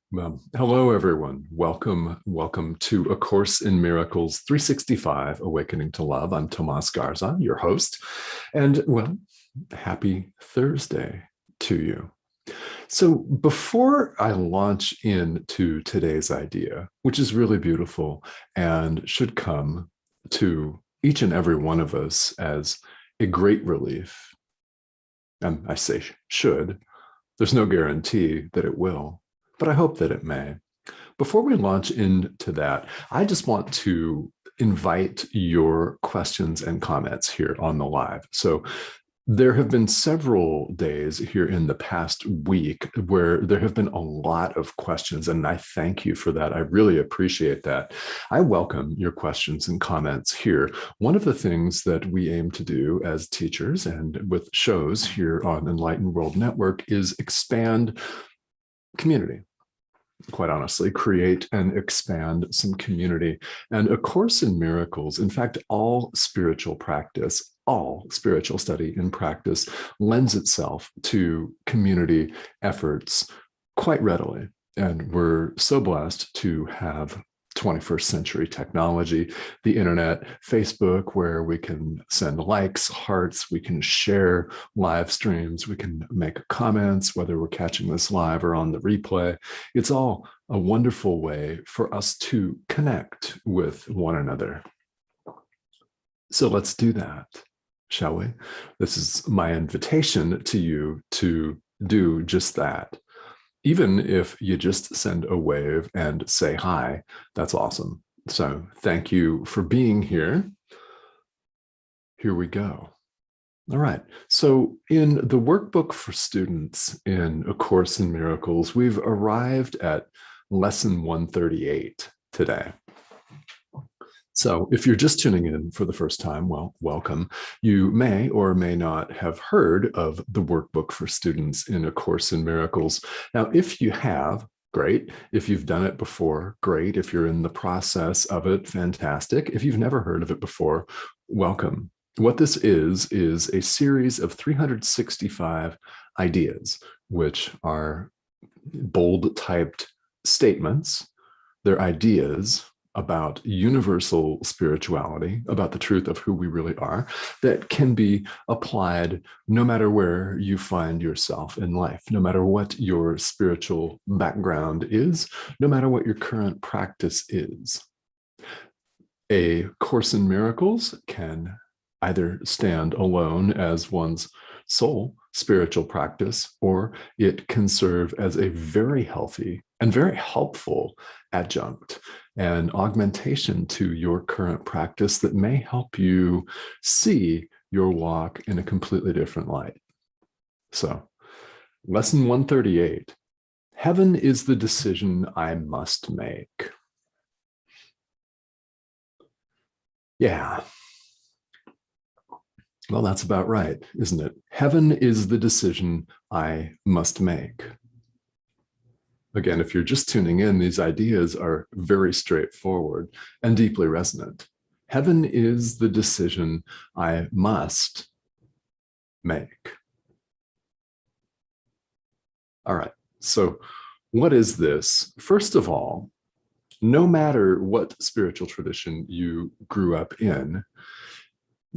Well, hello, everyone. Welcome to A Course in Miracles 365, Awakening to Love. I'm Tomás Garza, your host. And, well, happy Thursday to you. So before I launch into today's idea, which is really beautiful and should come to each and every one of us as a great relief, and I say should, there's no guarantee that it will, but I hope that it may. Before we launch into that, I just want to invite your questions and comments here on the live. So there have been several days here in the past week where there have been a lot of questions, and I thank you for that. I really appreciate that. I welcome your questions and comments here. One of the things that we aim to do as teachers and with shows here on Enlightened World Network is expand community. Quite honestly, create and expand some community. And A Course in Miracles, in fact, all spiritual practice, all spiritual study and practice lends itself to community efforts quite readily. And we're so blessed to have 21st century technology, the internet, Facebook, where we can send likes, hearts, we can share live streams, we can make comments, whether we're catching this live or on the replay. It's all a wonderful way for us to connect with one another. So let's do that, shall we? This is my invitation to you to do just that. Even if you just send a wave and say hi, that's awesome. So thank you for being here. Here we go. All right. So in the workbook for students in A Course in Miracles, we've arrived at lesson 138 today. So if you're just tuning in for the first time, well, welcome. You may or may not have heard of the workbook for students in A Course in Miracles. Now, if you have, great. If you've done it before, great. If you're in the process of it, fantastic. If you've never heard of it before, welcome. What this is a series of 365 ideas, which are bold typed statements. They're ideas about universal spirituality, about the truth of who we really are, that can be applied no matter where you find yourself in life, no matter what your spiritual background is, no matter what your current practice is. A Course in Miracles can either stand alone as one's sole spiritual practice, or it can serve as a very healthy and very helpful adjunct and augmentation to your current practice that may help you see your walk in a completely different light. So, lesson 138, heaven is the decision I must make. Yeah. Well, that's about right, isn't it? Heaven is the decision I must make. Again, if you're just tuning in, these ideas are very straightforward and deeply resonant. Heaven is the decision I must make. All right, so what is this? First of all, no matter what spiritual tradition you grew up in,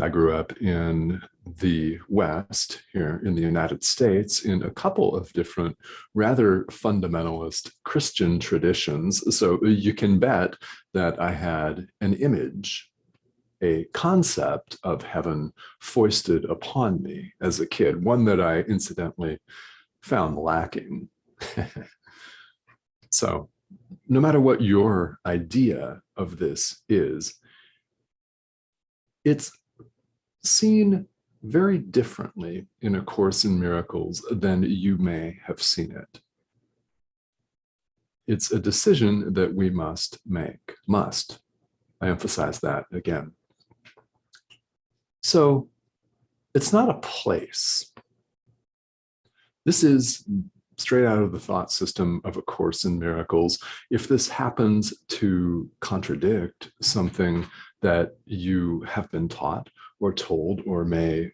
I grew up in the West, here in the United States, in a couple of different rather fundamentalist Christian traditions. So you can bet that I had an image, a concept of heaven foisted upon me as a kid, one that I incidentally found lacking. So no matter what your idea of this is, it's seen very differently in A Course in Miracles than you may have seen it. It's a decision that we must make. Must. I emphasize that again. So it's not a place. This is straight out of the thought system of A Course in Miracles. If this happens to contradict something that you have been taught or told or may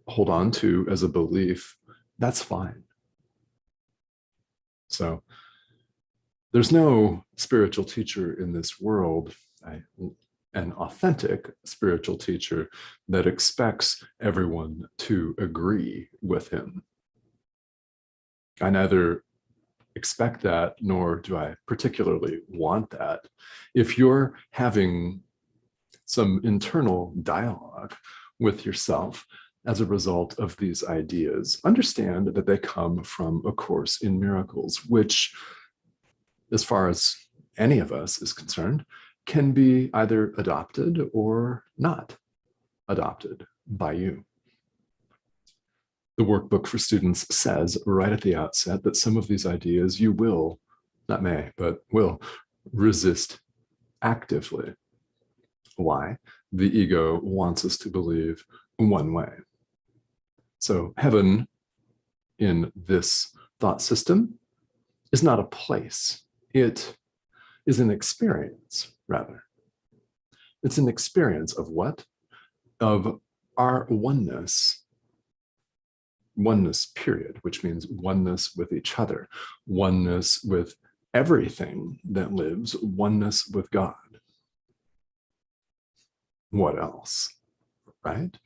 hold on to as a belief, that's fine. So There's no spiritual teacher in this world, an authentic spiritual teacher, that expects everyone to agree with him. I neither expect that, nor do I particularly want that. If you're having some internal dialogue with yourself as a result of these ideas, understand that they come from A Course in Miracles, which, as far as any of us is concerned, can be either adopted or not adopted by you. The workbook for students says right at the outset that some of these ideas you will, not may, but will resist actively. Why? The ego wants us to believe one way. So heaven in this thought system is not a place. It is an experience, rather. It's an experience of what? Of our oneness, period, which means oneness with each other, oneness with everything that lives, oneness with God. What else, right?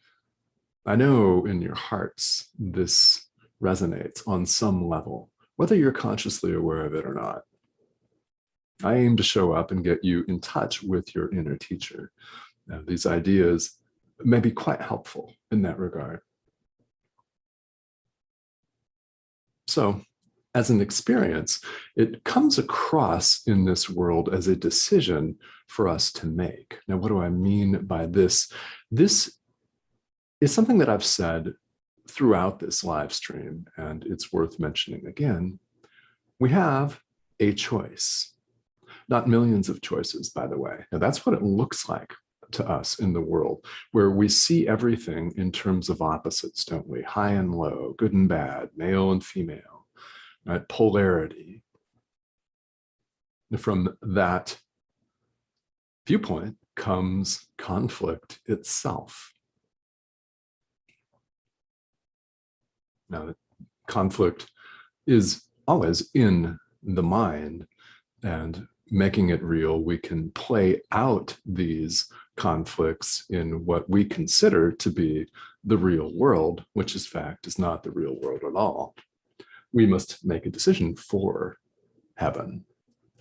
I know in your hearts this resonates on some level, whether you're consciously aware of it or not. I aim to show up and get you in touch with your inner teacher. Now, these ideas may be quite helpful in that regard. So, as an experience, it comes across in this world as a decision for us to make. Now, what do I mean by this? This is something that I've said throughout this live stream, and it's worth mentioning again. We have a choice, not millions of choices, by the way. Now, that's what it looks like to us in the world, where we see everything in terms of opposites, don't we? High and low, good and bad, male and female, right? Polarity. From that viewpoint comes conflict itself. Now, conflict is always in the mind, and making it real, we can play out these conflicts in what we consider to be the real world, which in fact is not the real world at all. We must make a decision for heaven,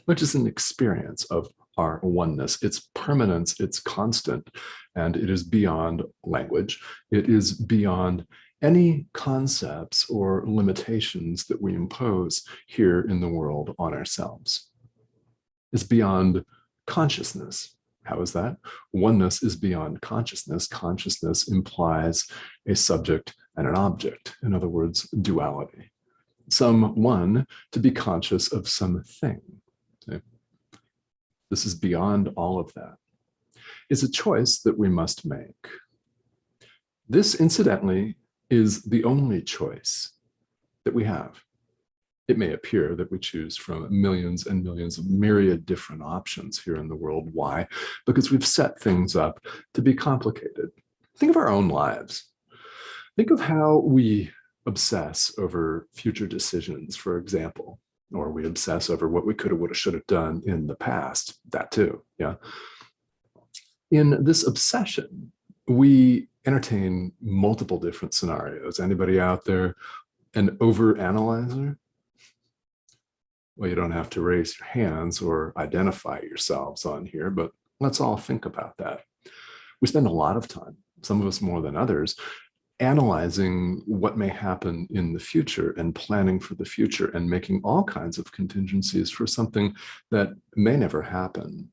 which is an experience of our oneness, its permanence, its constant, and it is beyond language. It is beyond any concepts or limitations that we impose here in the world on ourselves. It's beyond consciousness. How is that? Oneness is beyond consciousness. Consciousness implies a subject and an object. In other words, duality. Someone to be conscious of something. Okay? This is beyond all of that. It's a choice that we must make. This, incidentally, is the only choice that we have. It may appear that we choose from millions and millions of myriad different options here in the world. Why? Because we've set things up to be complicated. Think of our own lives. Think of how we obsess over future decisions, for example, or we obsess over what we could have, would have, should have done in the past. That too, yeah. In this obsession, we entertain multiple different scenarios. Anybody out there an overanalyzer? Well, you don't have to raise your hands or identify yourselves on here, but let's all think about that. We spend a lot of time, some of us more than others, analyzing what may happen in the future and planning for the future and making all kinds of contingencies for something that may never happen.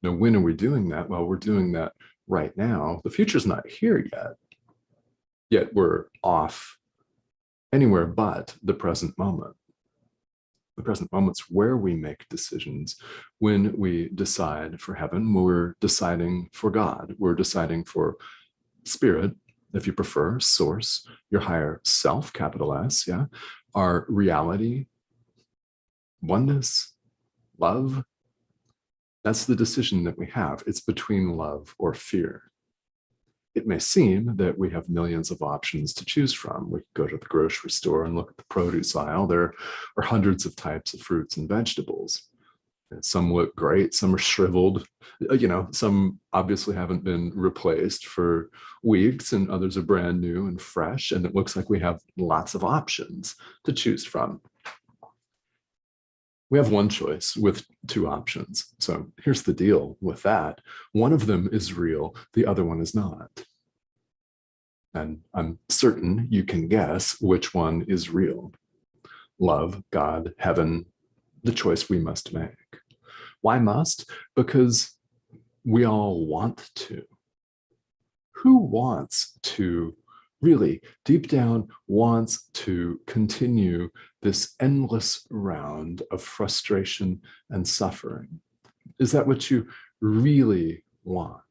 Now, when are we doing that? Well, we're doing that right now. The future's not here yet we're off anywhere but the present moment. The present moment's where we make decisions. When we decide for heaven, we're deciding for God. We're deciding for spirit, if you prefer, source, your higher self, capital S, yeah, our reality, oneness, love. That's the decision that we have. It's between love or fear. it may seem that we have millions of options to choose from. We go to the grocery store and look at the produce aisle. There are hundreds of types of fruits and vegetables. Some look great, some are shriveled, some obviously haven't been replaced for weeks, and others are brand new and fresh. And it looks like we have lots of options to choose from. We have one choice with two options. So here's the deal with that. One of them is real, the other one is not. And I'm certain you can guess which one is real. Love, God, heaven, the choice we must make. Why must? Because we all want to. Who wants to really, deep down, wants to continue this endless round of frustration and suffering? Is that what you really want?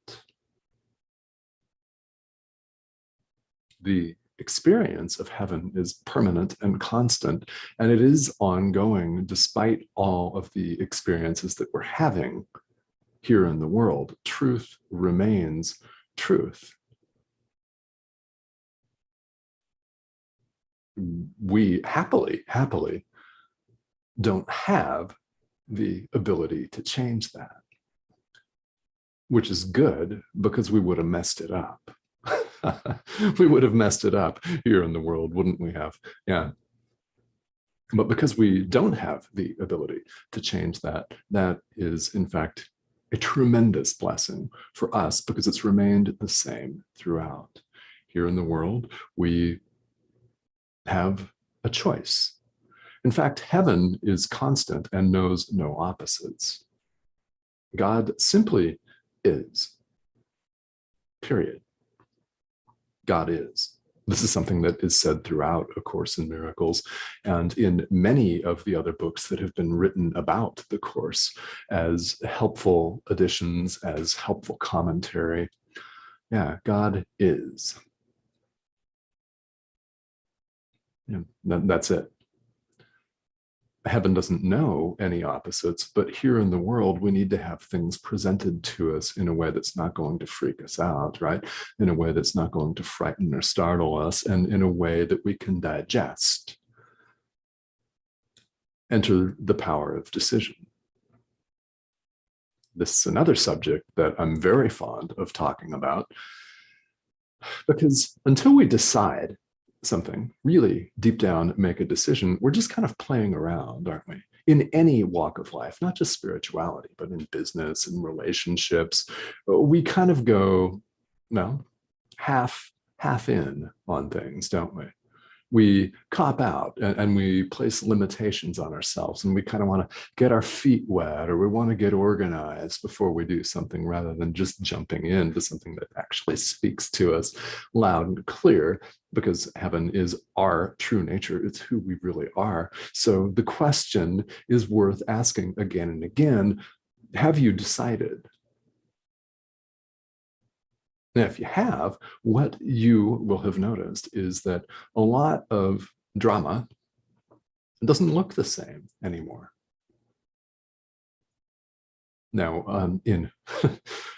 The experience of heaven is permanent and constant, and it is ongoing despite all of the experiences that we're having here in the world. Truth remains truth. We happily don't have the ability to change that, which is good because we would have messed it up. We would have messed it up here in the world, wouldn't we have? Yeah. But because we don't have the ability to change that, that is, in fact, a tremendous blessing for us because it's remained the same throughout. Here in the world, we have a choice. In fact, heaven is constant and knows no opposites. God simply is. Period. God is. This is something that is said throughout A Course in Miracles and in many of the other books that have been written about the Course as helpful additions, as helpful commentary. Yeah, God is. Yeah, that's it. Heaven doesn't know any opposites, but here in the world, we need to have things presented to us in a way that's not going to freak us out, right? In a way that's not going to frighten or startle us, and in a way that we can digest. Enter the power of decision. This is another subject that I'm very fond of talking about, because until we decide something, really deep down make a decision, we're just kind of playing around, aren't we? In any walk of life, not just spirituality, but in business and relationships, we kind of go, no, half in on things, don't we? We cop out and we place limitations on ourselves, and we kind of want to get our feet wet, or we want to get organized before we do something, rather than just jumping into something that actually speaks to us loud and clear, because heaven is our true nature. It's who we really are. So the question is worth asking again and again. Have you decided? Now, if you have, what you will have noticed is that a lot of drama doesn't look the same anymore. Now,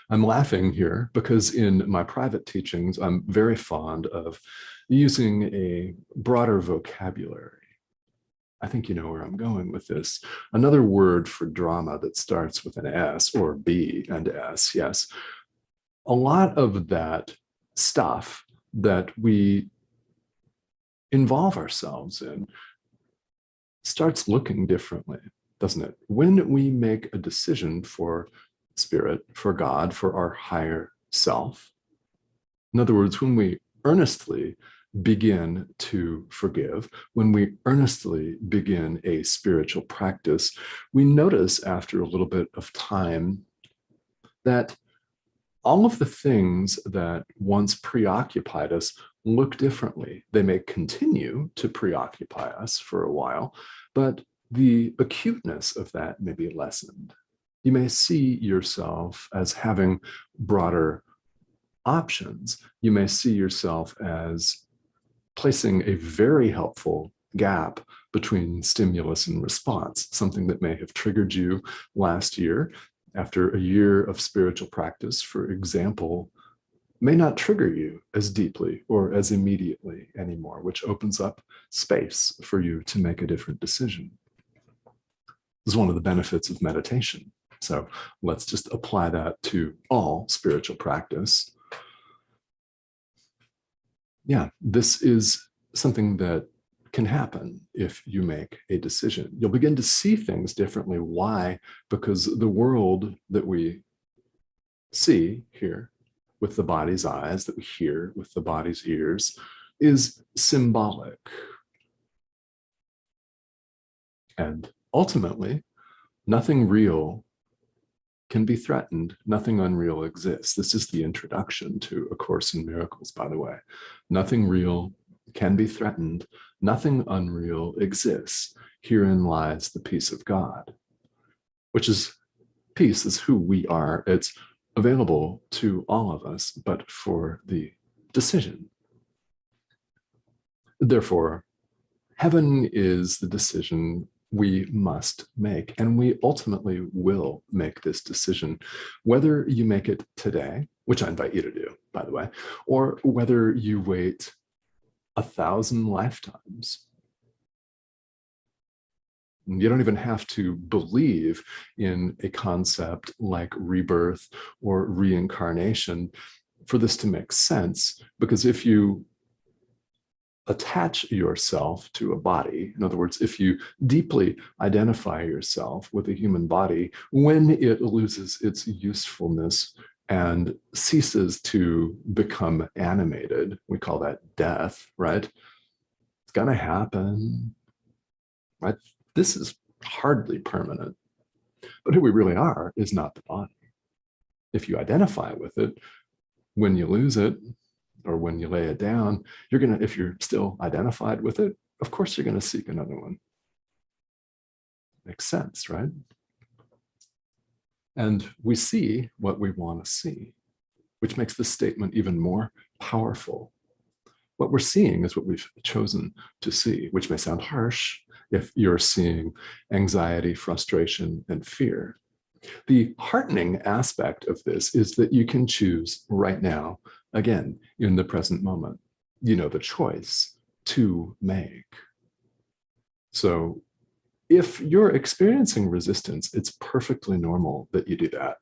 I'm laughing here because in my private teachings, I'm very fond of using a broader vocabulary. I think you know where I'm going with this. Another word for drama that starts with an S, or B and S, yes. A lot of that stuff that we involve ourselves in starts looking differently, doesn't it? When we make a decision for spirit, for God, for our higher self, in other words, when we earnestly begin to forgive, when we earnestly begin a spiritual practice, we notice after a little bit of time that all of the things that once preoccupied us look differently. They may continue to preoccupy us for a while, but the acuteness of that may be lessened. You may see yourself as having broader options. You may see yourself as placing a very helpful gap between stimulus and response, something that may have triggered you last year. After a year of spiritual practice, for example, may not trigger you as deeply or as immediately anymore, which opens up space for you to make a different decision. This is one of the benefits of meditation. So let's just apply that to all spiritual practice. Yeah, this is something that can happen if you make a decision. You'll begin to see things differently. Why? Because the world that we see here with the body's eyes, that we hear with the body's ears, is symbolic. And ultimately, nothing real can be threatened. Nothing unreal exists. This is the introduction to A Course in Miracles, by the way. Nothing real can be threatened. Nothing unreal exists. Herein lies the peace of God, which is peace is who we are. It's available to all of us, but for the decision. Therefore, heaven is the decision we must make, and we ultimately will make this decision, whether you make it today, which I invite you to do, by the way, or whether you wait 1,000 lifetimes. You don't even have to believe in a concept like rebirth or reincarnation for this to make sense, because if you attach yourself to a body, in other words, if you deeply identify yourself with a human body, when it loses its usefulness and ceases to become animated, we call that death, right? It's going to happen, right? This is hardly permanent. But who we really are is not the body. If you identify with it, when you lose it, or when you lay it down, you're going to, if you're still identified with it, of course, you're going to seek another one. Makes sense, right? And we see what we want to see, which makes this statement even more powerful. What we're seeing is what we've chosen to see, which may sound harsh if you're seeing anxiety, frustration, and fear. The heartening aspect of this is that you can choose right now, again, in the present moment. You know the choice to make. So if you're experiencing resistance, it's perfectly normal that you do that.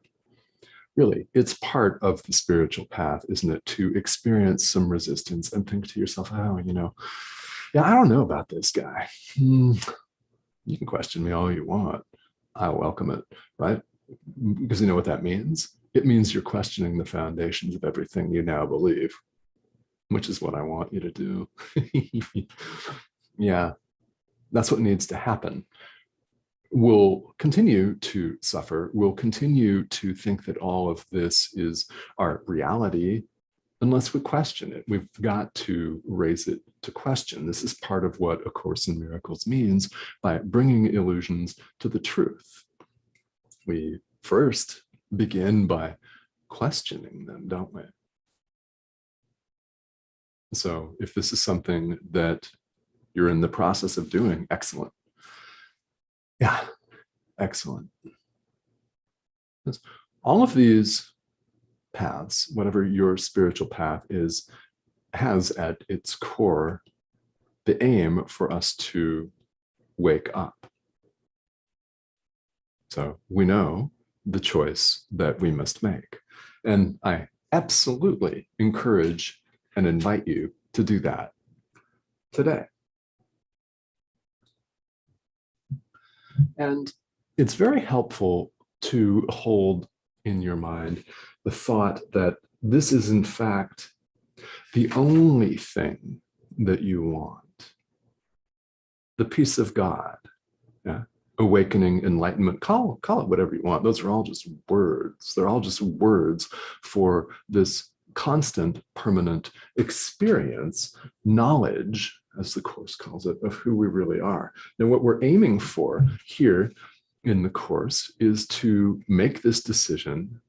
Really, it's part of the spiritual path, isn't it, to experience some resistance and think to yourself, oh, yeah, I don't know about this guy. You can question me all you want. I welcome it, right? Because you know what that means? It means you're questioning the foundations of everything you now believe, which is what I want you to do. Yeah, that's what needs to happen. We'll continue to suffer. We'll continue to think that all of this is our reality unless we question it. We've got to raise it to question. This is part of what A Course in Miracles means by bringing illusions to the truth. We first begin by questioning them, don't we? So if this is something that you're in the process of doing, excellent. Yeah, excellent. All of these paths, whatever your spiritual path is, has at its core the aim for us to wake up. So we know the choice that we must make. And I absolutely encourage and invite you to do that today. And it's very helpful to hold in your mind the thought that this is, in fact, the only thing that you want. The peace of God, yeah? Awakening, enlightenment, call it whatever you want. Those are all just words. They're all just words for this constant, permanent experience, knowledge, as the Course calls it, of who we really are. Now, what we're aiming for here in the Course is to make this decision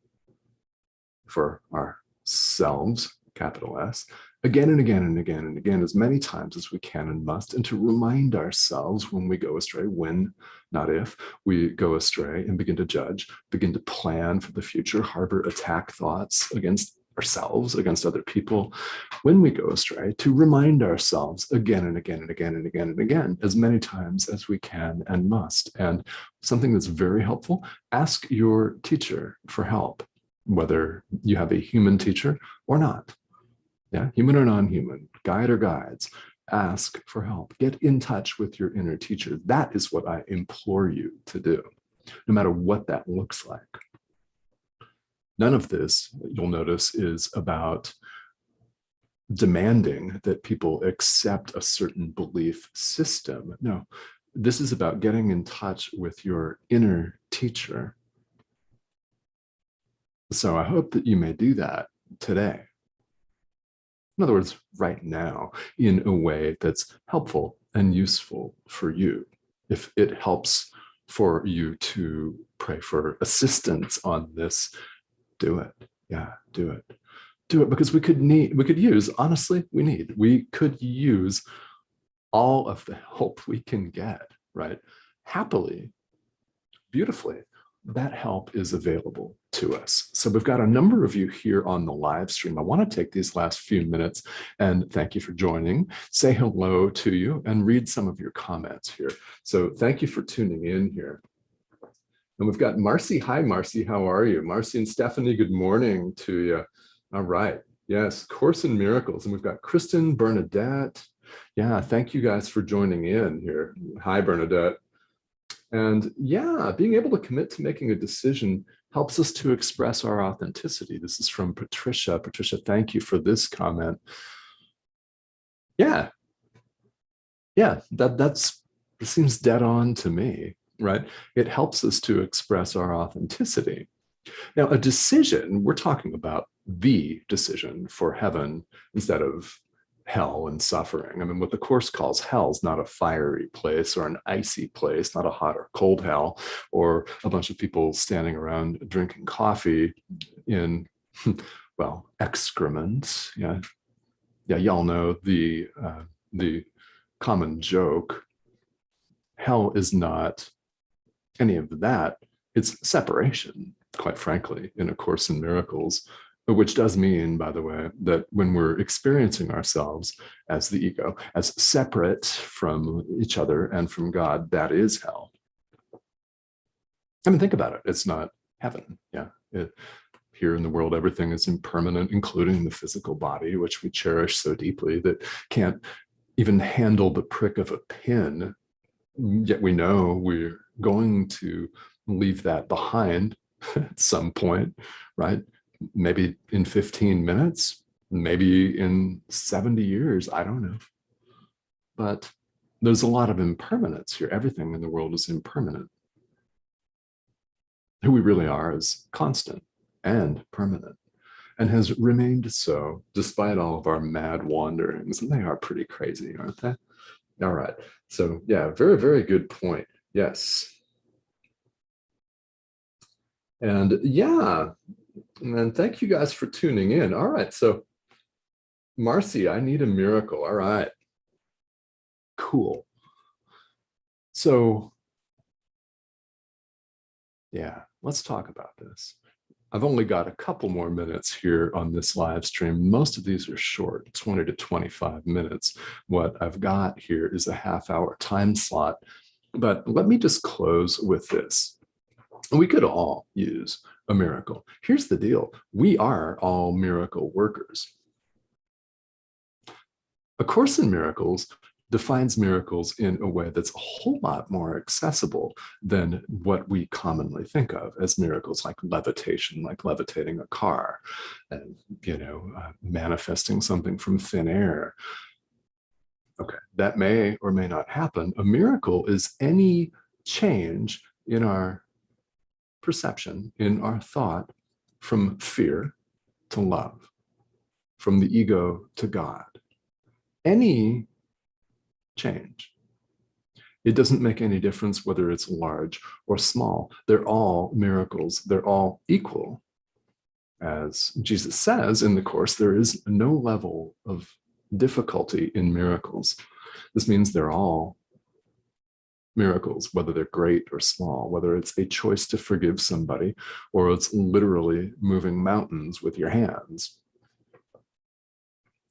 for ourselves, capital S, again and again and again and again, as many times as we can and must, and to remind ourselves when we go astray, when, not if, we go astray and begin to judge, begin to plan for the future, harbor attack thoughts against ourselves, against other people, when we go astray, to remind ourselves again and again and again and again and again, as many times as we can and must. And something that's very helpful, ask your teacher for help, whether you have a human teacher or not. Yeah, human or non-human, guide or guides, ask for help. Get in touch with your inner teacher. That is what I implore you to do, no matter what that looks like. None of this, you'll notice, is about demanding that people accept a certain belief system. No, this is about getting in touch with your inner teacher. So I hope that you may do that today. In other words, right now, in a way that's helpful and useful for you. If it helps for you to pray for assistance on this, do it. Yeah, do it. Do it, because we could use all of the help we can get, right? Happily, beautifully, that help is available to us. So we've got a number of you here on the live stream. I want to take these last few minutes and thank you for joining, say hello to you, and read some of your comments here. So thank you for tuning in here. And we've got Marcy. Hi, Marcy. How are you? Marcy and Stephanie, good morning to you. All right. Yes, Course in Miracles. And we've got Kristen, Bernadette. Yeah, thank you guys for joining in here. Hi, Bernadette. And yeah, being able to commit to making a decision helps us to express our authenticity. This is from Patricia. Patricia, thank you for this comment. Yeah. Yeah, that seems dead on to me. Right? It helps us to express our authenticity. Now, a decision, we're talking about the decision for heaven instead of hell and suffering. I mean, what the Course calls hell is not a fiery place or an icy place, not a hot or cold hell, or a bunch of people standing around drinking coffee in, well, excrement. Yeah, y'all know the common joke. Hell is not any of that. It's separation, quite frankly, in A Course in Miracles, which does mean, by the way, that when we're experiencing ourselves as the ego, as separate from each other and from God, that is hell. I mean, think about it. It's not heaven. Yeah. Here in the world, everything is impermanent, including the physical body, which we cherish so deeply that can't even handle the prick of a pin. Yet we know we're going to leave that behind at some point, right? Maybe in 15 minutes, maybe in 70 years, I don't know. But there's a lot of impermanence here. Everything in the world is impermanent. Who we really are is constant and permanent, and has remained so despite all of our mad wanderings. And they are pretty crazy, aren't they? All right. So yeah, very, very good point. Yes. And yeah, and thank you guys for tuning in. All right. So Marcy, I need a miracle. All right. Cool. So yeah, let's talk about this. I've only got a couple more minutes here on this live stream. Most of these are short, 20 to 25 minutes. What I've got here is a half-hour time slot. But let me just close with this. We could all use a miracle. Here's the deal. We are all miracle workers. A Course in Miracles defines miracles in a way that's a whole lot more accessible than what we commonly think of as miracles, like levitation, like levitating a car, and manifesting something from thin air. Okay, that may or may not happen. A miracle is any change in our perception, in our thought, from fear to love, from the ego to God. Any change. It doesn't make any difference whether it's large or small. They're all miracles. They're all equal. As Jesus says in the Course, there is no level of difficulty in miracles. This means they're all miracles, whether they're great or small, whether it's a choice to forgive somebody or it's literally moving mountains with your hands.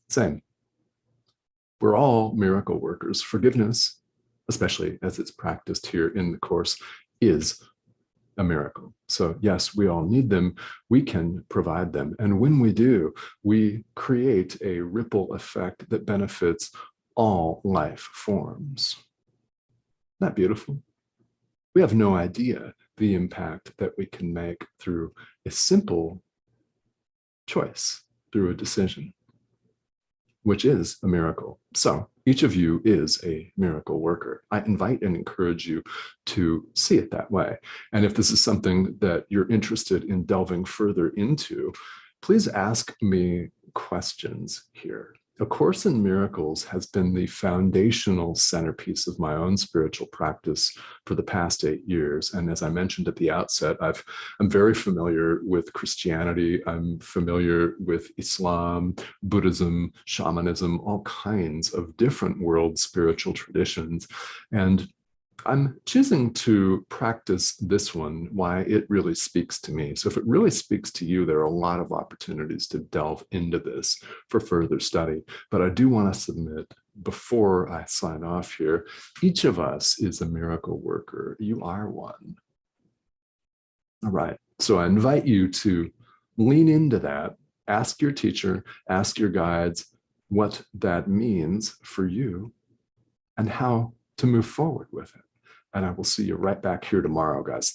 Same. We're all miracle workers. Forgiveness, especially as it's practiced here in the Course, is a miracle. So yes, we all need them. We can provide them. And when we do, we create a ripple effect that benefits all life forms. Isn't that beautiful? We have no idea the impact that we can make through a simple choice, through a decision, which is a miracle. So each of you is a miracle worker. I invite and encourage you to see it that way. And if this is something that you're interested in delving further into, please ask me questions here. A Course in Miracles has been the foundational centerpiece of my own spiritual practice for the past 8 years. And as I mentioned at the outset, I'm very familiar with Christianity. I'm familiar with Islam, Buddhism, shamanism, all kinds of different world spiritual traditions. And I'm choosing to practice this one, why it really speaks to me. So if it really speaks to you, there are a lot of opportunities to delve into this for further study. But I do want to submit, before I sign off here, each of us is a miracle worker. You are one. All right. So I invite you to lean into that, ask your teacher, ask your guides what that means for you and how to move forward with it. And I will see you right back here tomorrow, guys.